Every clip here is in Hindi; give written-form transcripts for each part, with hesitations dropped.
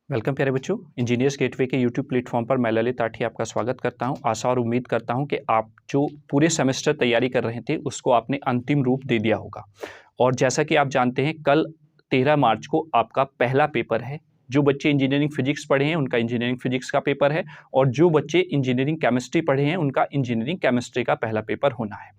वेलकम प्यारे बच्चों, इंजीनियर्स गेटवे के यूट्यूब प्लेटफॉर्म पर मैं ललित आठी आपका स्वागत करता हूं। आशा और उम्मीद करता हूं कि आप जो पूरे सेमेस्टर तैयारी कर रहे थे उसको आपने अंतिम रूप दे दिया होगा। और जैसा कि आप जानते हैं, कल 13 मार्च को आपका पहला पेपर है। जो बच्चे इंजीनियरिंग फिजिक्स पढ़े हैं उनका इंजीनियरिंग फिजिक्स का पेपर है, और जो बच्चे इंजीनियरिंग केमिस्ट्री पढ़े हैं उनका इंजीनियरिंग केमिस्ट्री का पहला पेपर होना है।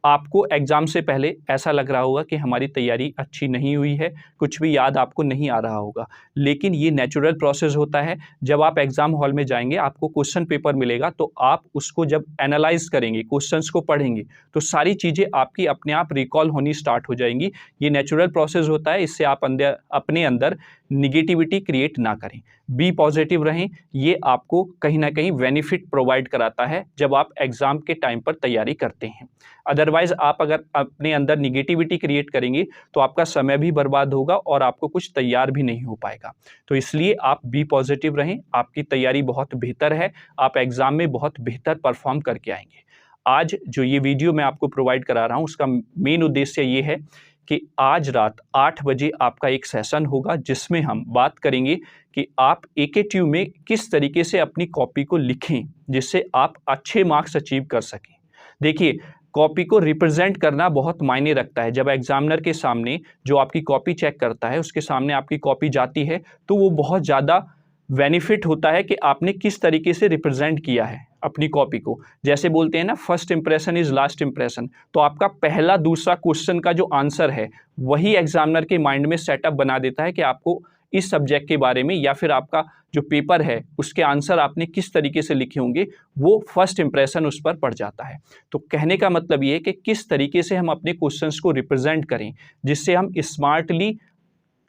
आपको एग्ज़ाम से पहले ऐसा लग रहा होगा कि हमारी तैयारी अच्छी नहीं हुई है, कुछ भी याद आपको नहीं आ रहा होगा, लेकिन ये नेचुरल प्रोसेस होता है। जब आप एग्ज़ाम हॉल में जाएँगे, आपको क्वेश्चन पेपर मिलेगा, तो आप उसको जब एनालाइज़ करेंगे, क्वेश्चंस को पढ़ेंगे, तो सारी चीज़ें आपकी अपने आप रिकॉल होनी स्टार्ट हो जाएँगी। ये नेचुरल प्रोसेस होता है, इससे आप अपने अंदर नेगेटिविटी क्रिएट ना करें, बी पॉजिटिव रहें। ये आपको कहीं न कहीं बेनिफिट प्रोवाइड कराता है जब आप एग्ज़ाम के टाइम पर तैयारी करते हैं। अदरवाइज़ आप अगर अपने अंदर नेगेटिविटी क्रिएट करेंगे तो आपका समय भी बर्बाद होगा और आपको कुछ तैयार भी नहीं हो पाएगा। तो इसलिए आप बी पॉजिटिव रहें, आपकी तैयारी बहुत बेहतर है, आप एग्ज़ाम में बहुत बेहतर परफॉर्म करके आएँगे। आज जो ये वीडियो मैं आपको प्रोवाइड करा रहा हूँ, उसका मेन उद्देश्य ये है कि आज रात 8 बजे आपका एक सेशन होगा, जिसमें हम बात करेंगे कि आप एकेटीयू में किस तरीके से अपनी कॉपी को लिखें, जिससे आप अच्छे मार्क्स अचीव कर सकें। देखिए, कॉपी को रिप्रेजेंट करना बहुत मायने रखता है। जब एग्जामिनर के सामने जो आपकी कॉपी चेक करता है, उसके सामने आपकी कॉपी जाती है, तो वो बहुत ज़्यादा बेनिफिट होता है कि आपने किस तरीके से रिप्रेजेंट किया है अपनी कॉपी को। जैसे बोलते हैं ना, first impression is last impression. तो आपका पहला दूसरा क्वेश्चन का जो आंसर है, वही एग्जामिनर के माइंड में सेटअप बना देता है कि आपको इस सब्जेक्ट के बारे में, या फिर आपका जो पेपर है उसके आंसर आपने किस तरीके से लिखे होंगे, वो फर्स्ट इंप्रेशन उस पर पड़ जाता है। तो कहने का मतलब ये है कि किस तरीके से हम अपने क्वेश्चंस को रिप्रेजेंट करें, जिससे हम स्मार्टली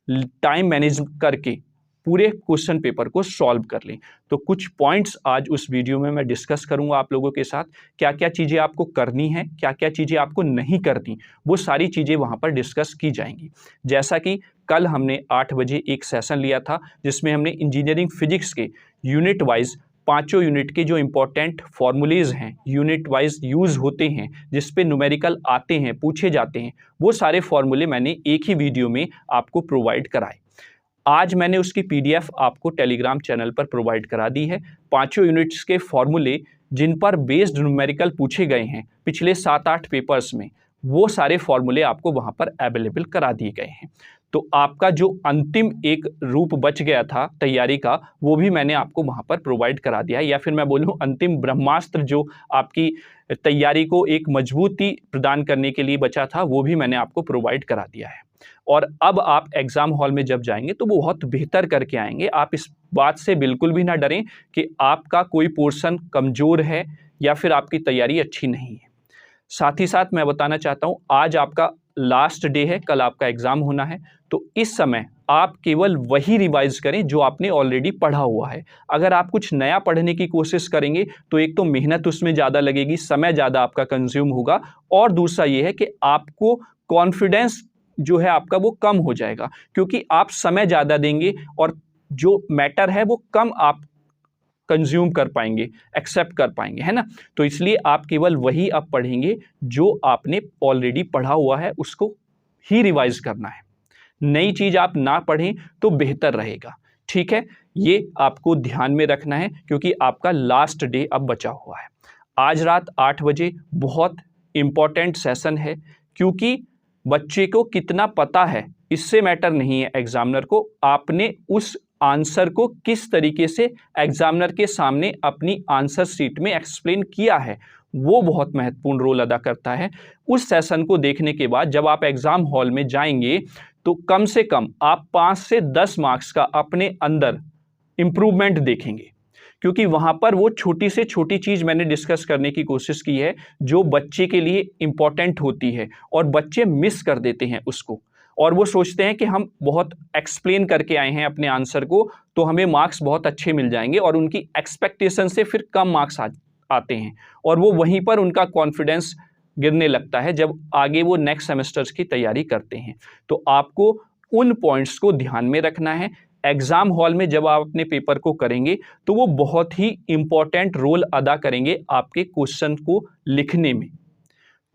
टाइम मैनेज करके पूरे क्वेश्चन पेपर को सॉल्व कर लें। तो कुछ पॉइंट्स आज उस वीडियो में मैं डिस्कस करूंगा आप लोगों के साथ। क्या क्या चीज़ें आपको करनी है, क्या क्या चीज़ें आपको नहीं करनी, वो सारी चीज़ें वहां पर डिस्कस की जाएंगी। जैसा कि कल हमने 8 बजे एक सेशन लिया था, जिसमें हमने इंजीनियरिंग फिजिक्स के यूनिट वाइज पांचों यूनिट के जो इंपॉर्टेंट फॉर्मूलेज हैं, यूनिट वाइज यूज होते हैं, जिस पे न्यूमेरिकल आते हैं, पूछे जाते हैं, वो सारे फॉर्मूले मैंने एक ही वीडियो में आपको प्रोवाइड कराए। आज मैंने उसकी पीडीएफ आपको टेलीग्राम चैनल पर प्रोवाइड करा दी है। पांचों यूनिट्स के फॉर्मूले जिन पर बेस्ड न्यूमेरिकल पूछे गए हैं पिछले 7-8 पेपर्स में, वो सारे फॉर्मूले आपको वहां पर अवेलेबल करा दिए गए हैं। तो आपका जो अंतिम एक रूप बच गया था तैयारी का, वो भी मैंने आपको वहां पर प्रोवाइड करा दिया है, या फिर मैं बोलूं अंतिम ब्रह्मास्त्र जो आपकी तैयारी को एक मजबूती प्रदान करने के लिए बचा था, वो भी मैंने आपको प्रोवाइड करा दिया है। और अब आप एग्जाम हॉल में जब जाएंगे तो वो बहुत बेहतर करके आएंगे। आप इस बात से बिल्कुल भी ना डरें कि आपका कोई पोर्शन कमजोर है या फिर आपकी तैयारी अच्छी नहीं है। साथ ही साथ मैं बताना चाहता हूं, आज आपका लास्ट डे है, कल आपका एग्जाम होना है। तो इस समय आप केवल वही रिवाइज करें जो आपने ऑलरेडी पढ़ा हुआ है। अगर आप कुछ नया पढ़ने की कोशिश करेंगे तो एक तो मेहनत उसमें ज़्यादा लगेगी, समय ज़्यादा आपका कंज्यूम होगा, और दूसरा ये है कि आपको कॉन्फिडेंस जो है आपका वो कम हो जाएगा, क्योंकि आप समय ज़्यादा देंगे और जो मैटर है वो कम आप कंज्यूम कर पाएंगे, एक्सेप्ट कर पाएंगे, है ना। तो इसलिए आप केवल वही अब पढ़ेंगे जो आपने ऑलरेडी पढ़ा हुआ है, उसको ही रिवाइज करना है। नई चीज आप ना पढ़ें तो बेहतर रहेगा, ठीक है। ये आपको ध्यान में रखना है, क्योंकि आपका लास्ट डे अब बचा हुआ है। आज रात 8 बजे बहुत इंपॉर्टेंट सेशन है, क्योंकि बच्चे को कितना पता है इससे मैटर नहीं है एग्जामिनर को, आपने उस आंसर को किस तरीके से एग्जामिनर के सामने अपनी आंसर शीट में एक्सप्लेन किया है, वो बहुत महत्वपूर्ण रोल अदा करता है। उस सेशन को देखने के बाद जब आप एग्जाम हॉल में जाएंगे तो कम से कम आप 5 से 10 मार्क्स का अपने अंदर इंप्रूवमेंट देखेंगे, क्योंकि वहां पर वो छोटी से छोटी चीज मैंने डिस्कस करने की कोशिश की है जो बच्चे के लिए इंपॉर्टेंट होती है, और बच्चे मिस कर देते हैं उसको, और वो सोचते हैं कि हम बहुत एक्सप्लेन करके आए हैं अपने आंसर को, तो हमें मार्क्स बहुत अच्छे मिल जाएंगे, और उनकी एक्सपेक्टेशन से फिर कम मार्क्स आते हैं, और वो वहीं पर उनका कॉन्फिडेंस गिरने लगता है जब आगे वो नेक्स्ट सेमेस्टर्स की तैयारी करते हैं। तो आपको उन पॉइंट्स को ध्यान में रखना है। एग्जाम हॉल में जब आप अपने पेपर को करेंगे तो वो बहुत ही इंपॉर्टेंट रोल अदा करेंगे आपके क्वेश्चन को लिखने में।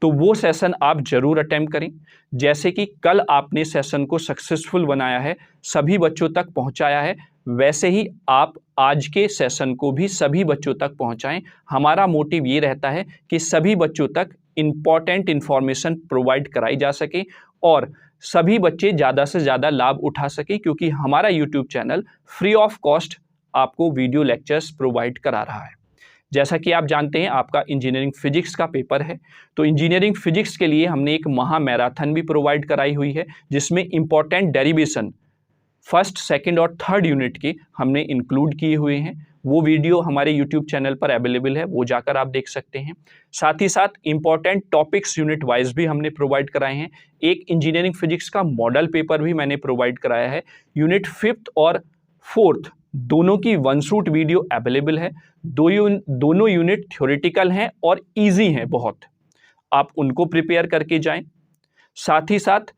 तो वो सेशन आप जरूर अटेम्प्ट करें। जैसे कि कल आपने सेशन को सक्सेसफुल बनाया है, सभी बच्चों तक पहुंचाया है, वैसे ही आप आज के सेशन को भी सभी बच्चों तक पहुंचाएं। हमारा मोटिव ये रहता है कि सभी बच्चों तक इम्पॉर्टेंट इन्फॉर्मेशन प्रोवाइड कराई जा सके और सभी बच्चे ज़्यादा से ज़्यादा लाभ उठा सके, क्योंकि हमारा YouTube channel free of cost आपको वीडियो लेक्चर्स प्रोवाइड करा रहा है। जैसा कि आप जानते हैं आपका इंजीनियरिंग फिजिक्स का पेपर है, तो इंजीनियरिंग फिजिक्स के लिए हमने एक महा मैराथन भी प्रोवाइड कराई हुई है, जिसमें इंपॉर्टेंट डेरिवेशन फर्स्ट, सेकंड और थर्ड यूनिट के हमने इंक्लूड किए हुए हैं। वो वीडियो हमारे यूट्यूब चैनल पर अवेलेबल है, वो जाकर आप देख सकते हैं। साथ ही साथ इंपॉर्टेंट टॉपिक्स यूनिट वाइज भी हमने प्रोवाइड कराए हैं। एक इंजीनियरिंग फिजिक्स का मॉडल पेपर भी मैंने प्रोवाइड कराया है। यूनिट 5th और 4th दोनों की वन शूट वीडियो अवेलेबल है। दोनों यूनिट थ्योरेटिकल हैं और ईजी हैं बहुत, आप उनको प्रिपेयर करके जाएं। साथ ही साथ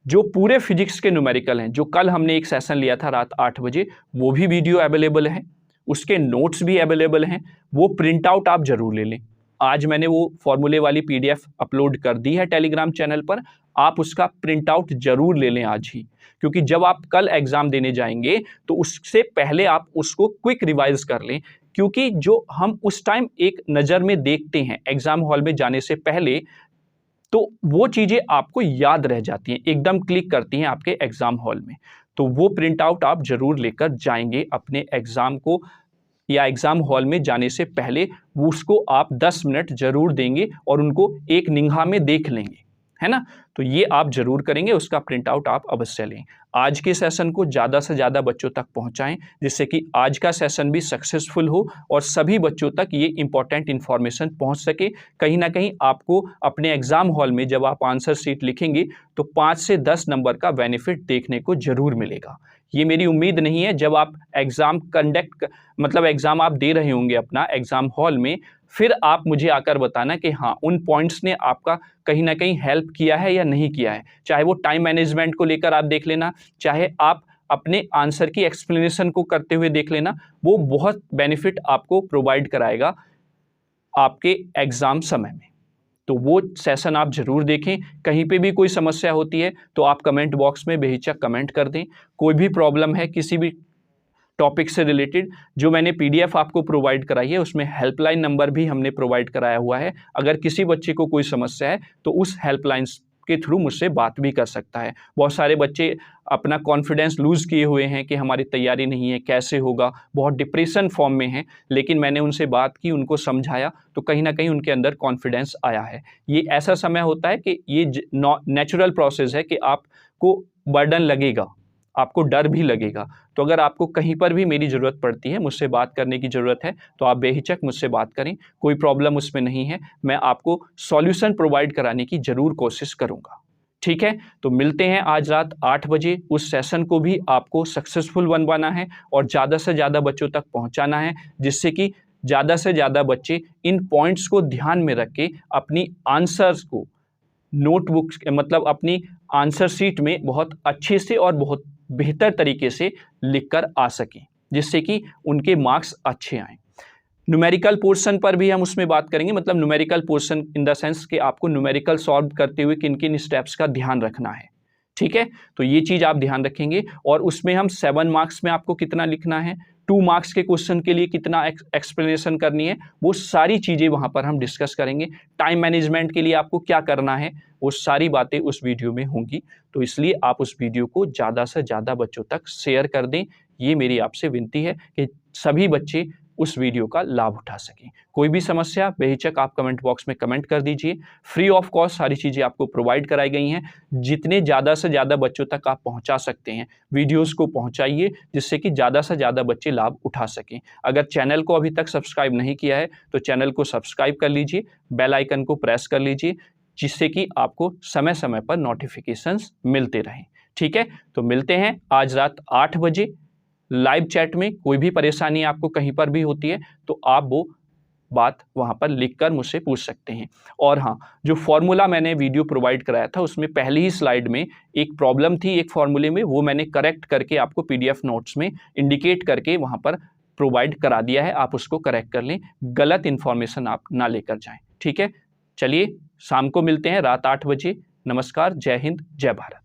जो पूरे फिजिक्स के न्यूमेरिकल हैं, जो कल हमने एक सेशन लिया था रात 8 बजे, वो भी वीडियो अवेलेबल है, उसके नोट्स भी अवेलेबल हैं। वो प्रिंट आउट आप जरूर ले लें। आज मैंने वो फॉर्मूले वाली PDF अपलोड कर दी है टेलीग्राम चैनल पर, आप उसका प्रिंट आउट जरूर ले लें आज ही, क्योंकि जब आप कल एग्जाम देने जाएंगे तो उससे पहले आप उसको क्विक रिवाइज कर लें, क्योंकि जो हम उस टाइम एक नज़र में देखते हैं एग्जाम हॉल में जाने से पहले, तो वो चीज़ें आपको याद रह जाती हैं, एकदम क्लिक करती हैं आपके एग्जाम हॉल में। तो वो प्रिंट आउट आप जरूर लेकर जाएंगे अपने एग्जाम को, या एग्जाम हॉल में जाने से पहले उसको आप 10 मिनट जरूर देंगे और उनको एक निगाह में देख लेंगे, है ना। तो ये आप जरूर करेंगे, उसका प्रिंट आउट आप अवश्य लें। आज के सेशन को ज़्यादा से ज़्यादा बच्चों तक पहुंचाएं, जिससे कि आज का सेशन भी सक्सेसफुल हो और सभी बच्चों तक ये इंपॉर्टेंट इन्फॉर्मेशन पहुंच सके। कहीं ना कहीं आपको अपने एग्जाम हॉल में जब आप आंसर शीट लिखेंगे तो 5 से 10 नंबर का बेनिफिट देखने को जरूर मिलेगा। ये मेरी उम्मीद नहीं है, जब आप एग्जाम एग्जाम आप दे रहे होंगे अपना एग्जाम हॉल में, फिर आप मुझे आकर बताना कि हाँ उन पॉइंट्स ने आपका कहीं ना कहीं हेल्प किया है या नहीं किया है। चाहे वो टाइम मैनेजमेंट को लेकर आप देख लेना, चाहे आप अपने आंसर की एक्सप्लेनेशन को करते हुए देख लेना, वो बहुत बेनिफिट आपको प्रोवाइड कराएगा आपके एग्जाम समय में। तो वो सेशन आप जरूर देखें। कहीं पे भी कोई समस्या होती है तो आप कमेंट बॉक्स में बेहिचक कमेंट कर दें। कोई भी प्रॉब्लम है किसी भी टॉपिक से रिलेटेड, जो मैंने PDF आपको प्रोवाइड कराई है उसमें हेल्पलाइन नंबर भी हमने प्रोवाइड कराया हुआ है। अगर किसी बच्चे को कोई समस्या है तो उस हेल्पलाइन के थ्रू मुझसे बात भी कर सकता है। बहुत सारे बच्चे अपना कॉन्फिडेंस लूज़ किए हुए हैं कि हमारी तैयारी नहीं है, कैसे होगा, बहुत डिप्रेशन फॉर्म में हैं, लेकिन मैंने उनसे बात की, उनको समझाया, तो कहीं ना कहीं उनके अंदर कॉन्फिडेंस आया है। ये ऐसा समय होता है कि ये नेचुरल प्रोसेस है कि आपको बर्डन लगेगा, आपको डर भी लगेगा। तो अगर आपको कहीं पर भी मेरी ज़रूरत पड़ती है, मुझसे बात करने की ज़रूरत है, तो आप बेहिचक मुझसे बात करें, कोई प्रॉब्लम उसमें नहीं है। मैं आपको सॉल्यूशन प्रोवाइड कराने की ज़रूर कोशिश करूँगा। ठीक है, तो मिलते हैं आज रात 8 बजे। उस सेशन को भी आपको सक्सेसफुल बनवाना है और ज़्यादा से ज़्यादा बच्चों तक पहुँचाना है, जिससे कि ज़्यादा से ज़्यादा बच्चे इन पॉइंट्स को ध्यान में रख के अपनी आंसर्स को नोटबुक्स अपनी आंसर शीट में बहुत अच्छे से और बहुत बेहतर तरीके से लिखकर आ सकें, जिससे कि उनके मार्क्स अच्छे आएँ। न्यूमेरिकल पोर्शन पर भी हम उसमें बात करेंगे, numerical portion in the sense कि आपको न्यूमेरिकल सॉल्व करते हुए किन किन स्टेप्स का ध्यान रखना है। ठीक है, तो ये चीज़ आप ध्यान रखेंगे। और उसमें हम 7 मार्क्स में आपको कितना लिखना है, 2 मार्क्स के क्वेश्चन के लिए कितना एक्सप्लेनेशन करनी है, वो सारी चीज़ें वहाँ पर हम डिस्कस करेंगे। टाइम मैनेजमेंट के लिए आपको क्या करना है, वो सारी बातें उस वीडियो में होंगी। तो इसलिए आप उस वीडियो को ज़्यादा से ज़्यादा बच्चों तक शेयर कर दें, ये मेरी आपसे विनती है कि सभी बच्चे उस वीडियो का लाभ उठा सकें। कोई भी समस्या बेहिचक आप कमेंट बॉक्स में कमेंट कर दीजिए। फ्री ऑफ कॉस्ट सारी चीज़ें आपको प्रोवाइड कराई गई हैं। जितने ज़्यादा से ज़्यादा बच्चों तक आप पहुंचा सकते हैं, वीडियोस को पहुंचाइए, जिससे कि ज़्यादा से ज़्यादा बच्चे लाभ उठा सकें। अगर चैनल को अभी तक सब्सक्राइब नहीं किया है तो चैनल को सब्सक्राइब कर लीजिए, बेल आइकन को प्रेस कर लीजिए, जिससे कि आपको समय समय पर नोटिफिकेशंस मिलते रहें। ठीक है, तो मिलते हैं आज रात 8 बजे लाइव चैट में। कोई भी परेशानी आपको कहीं पर भी होती है तो आप वो बात वहाँ पर लिखकर मुझसे पूछ सकते हैं। और हाँ, जो फॉर्मूला मैंने वीडियो प्रोवाइड कराया था उसमें पहली ही स्लाइड में एक प्रॉब्लम थी एक फॉर्मूले में, वो मैंने करेक्ट करके आपको PDF नोट्स में इंडिकेट करके वहाँ पर प्रोवाइड करा दिया है। आप उसको करेक्ट कर लें, गलत इन्फॉर्मेशन आप ना लेकर जाएं। ठीक है, चलिए शाम को मिलते हैं रात 8 बजे। नमस्कार, जय हिंद, जय भारत।